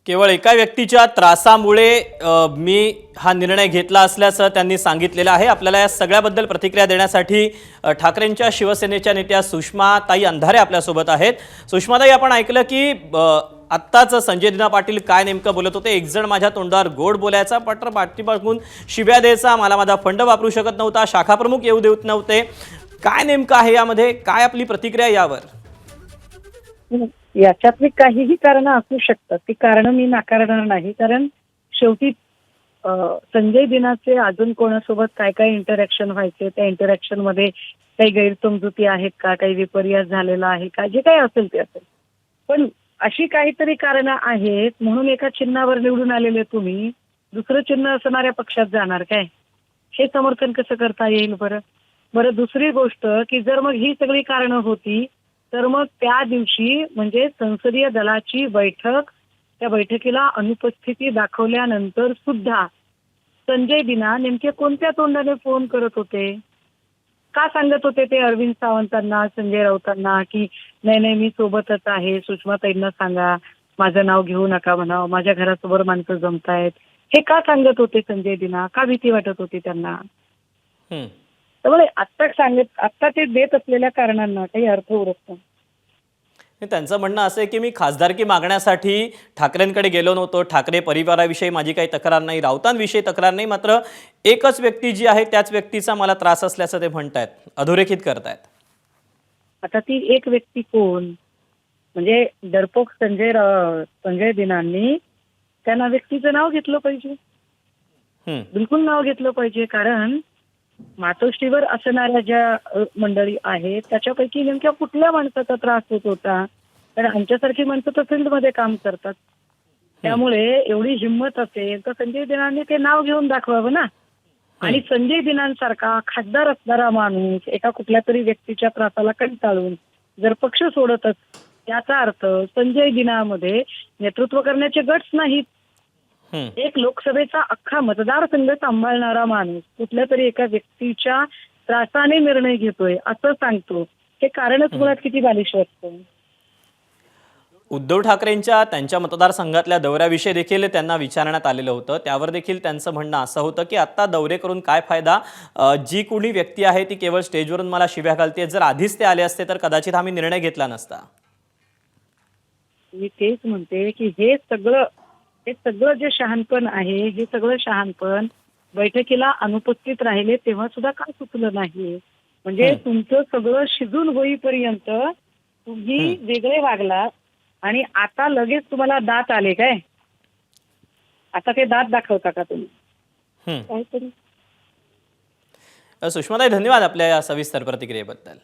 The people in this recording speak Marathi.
केवळ एका व्यक्तीच्या त्रासामुळे मी हा निर्णय घेतला असल्याचं त्यांनी सांगितलेलं आहे। आपल्याला या सगळ्याबद्दल प्रतिक्रिया देण्यासाठी ठाकरेंच्या शिवसेनेच्या नेत्या सुषमाताई अंधारे आपल्यासोबत आहेत। सुषमाताई, आपण ऐकलं की आत्ताच संजय दिना पाटील काय नेमकं बोलत होते। एक जण माझ्या तोंडावर गोड बोलायचा, पत्र पाठीमागून शिव्या द्यायचा, मला माझा फंड वापरू शकत नव्हता, शाखा प्रमुख येऊ देत नव्हते। काय नेमकं आहे यामध्ये, काय आपली प्रतिक्रिया यावर? याच्यातली काहीही कारणं असू शकतात, ती कारणं मी नाकारणार नाही। कारण शेवटी संजय दिनाचे अजून कोणासोबत काय काय इंटरॅक्शन व्हायचे, त्या इंटरॅक्शन मध्ये काही गैरसमजुती आहेत का, काही विपर्यास झालेला आहे का, जे काही असेल ते असेल। पण अशी काहीतरी कारणं आहेत म्हणून एका चिन्हावर निवडून आलेले तुम्ही दुसरं चिन्ह असणाऱ्या पक्षात जाणार काय? हे समर्थन कसं करता येईल बरं? बरं, दुसरी गोष्ट की जर मग ही सगळी कारणं होती तर मग त्या दिवशी म्हणजे संसदीय दलाची बैठक, त्या बैठकीला अनुपस्थिती दाखवल्यानंतर सुद्धा संजय दिना नेमके कोणत्या तोंडाने फोन करत होते? का सांगत होते ते अरविंद सावंतांना, संजय राऊतांना की नाही नाही मी सोबतच आहे, सुषमाताईंना सांगा माझं नाव घेऊ नका म्हणावं, माझ्या घरासमोर माणसं जमतायत, हे का सांगत होते संजय दिना? का भीती वाटत होती त्यांना? त्यामुळे आत्ता ते देत असलेल्या कारणांना काही अर्थ उरत नाही। त्यांचं म्हणणं असं आहे की मी खासदारकी मागण्यासाठी ठाकरेंकडे गेलो नव्हतो, ठाकरे परिवाराविषयी माझी काही तक्रार नाही, राऊतांविषयी तक्रार नाही, मात्र एकच व्यक्ती जी आहे त्याच व्यक्तीचा मला त्रास असल्याचं ते म्हणतायत, अधोरेखित करतायत। आता ती एक व्यक्ती कोण? म्हणजे डरपोक संजय दिनांनी त्या व्यक्तीचं नाव घेतलं पाहिजे, बिलकुल नाव घेतलं पाहिजे। कारण मातोश्रीवर असणाऱ्या ज्या मंडळी आहेत त्याच्यापैकी नेमक्या कुठल्या माणसाचा त्रास होत होता? कारण आमच्यासारखी माणसं तर फील्डमध्ये काम करतात, त्यामुळे एवढी हिंमत असेल तर संजय दिनांनी ते नाव घेऊन दाखवावं ना। आणि संजय दिनांसारखा खासदार असणारा माणूस एका कुठल्या तरी व्यक्तीच्या त्रासाला कंटाळून जर पक्ष सोडतच, याचा अर्थ संजय दिनामध्ये नेतृत्व करण्याचे गट्स नाहीत। एक लोकसभेचा अख्खा मतदारसंघ सांभाळणारा माणूस कुठल्या तरी एका व्यक्तीच्या त्रासाने निर्णय घेतोय असं सांगतो, हे कारणच मुळात किती बालिश वाटतं। उद्धव ठाकरेंच्या त्यांच्या मतदारसंघातल्या दौऱ्याविषयी देखील त्यांना विचारण्यात आलेलं होतं। त्यावर देखील त्यांचं म्हणणं असं होतं की आता दौरे करून काय फायदा, जी कोणी व्यक्ती आहे ती केवळ स्टेजवरून मला शिव्या घालते, जर आधीच ते आले असते तर कदाचित आम्ही निर्णय घेतला नसता। मी तेच म्हणते की हे सगळं जे शहाणपण आहे, हे सगळं शहाणपण बैठकीला अनुपस्थित राहिले तेव्हा सुद्धा का सुचलं नाही? म्हणजे तुमचं सगळं शिजून होईपर्यंत तुम्ही वेगळे वागलात आणि आता लगेच तुम्हाला दात आले काय? आता ते दात दाखवता का तुम्ही? काहीतरी। सुषमाताई, धन्यवाद आपल्या या सविस्तर प्रतिक्रियेबद्दल।